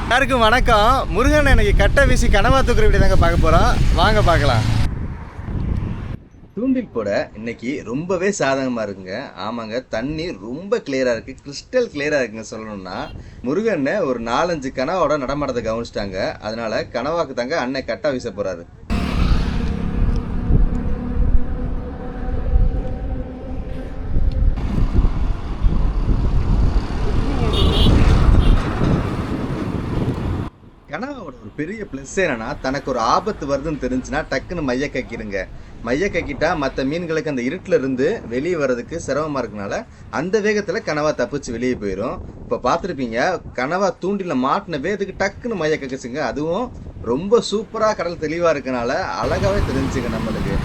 எல்லாருக்கும் வணக்கம். முருகன் எனக்கு கட்டை வீசி கனவா தூக்குற வீடியோ தாங்க பார்க்க போகிறோம். வாங்க பார்க்கலாம். தூண்டில் போட இன்னைக்கு ரொம்பவே சாதகமாக இருக்குங்க. ஆமாங்க, தண்ணி ரொம்ப கிளியராக இருக்குது, கிறிஸ்டல் கிளியராக இருக்குங்க. சொல்லணும்னா முருகன் ஒரு 4-5 கனவோட நடமாட்டத்தை கவனிச்சிட்டாங்க. அதனால கனவாக்கு தாங்க அண்ணன் கட்டை வீச போகிறாரு. கனவாவோட ஒரு பெரிய ப்ளஸ் என்னன்னா, தனக்கு ஒரு ஆபத்து வருதுன்னு தெரிஞ்சுன்னா டக்குன்னு மைய கக்கிடுங்க. மைய கக்கிட்டா மற்ற மீன்களுக்கு அந்த இருட்டில் இருந்து வெளியே வர்றதுக்கு சிரமமாக இருக்கனால அந்த வேகத்தில் கனவா தப்பிச்சு வெளியே போயிடும். இப்போ பார்த்துருப்பீங்க, கனவா தூண்டில மாட்டின வேகத்துக்கு டக்குன்னு மைய கக்கிச்சுங்க. அதுவும் ரொம்ப சூப்பராக கடல் தெளிவாக இருக்கனால அழகாகவே தெரிஞ்சுங்க நம்மளுக்கு.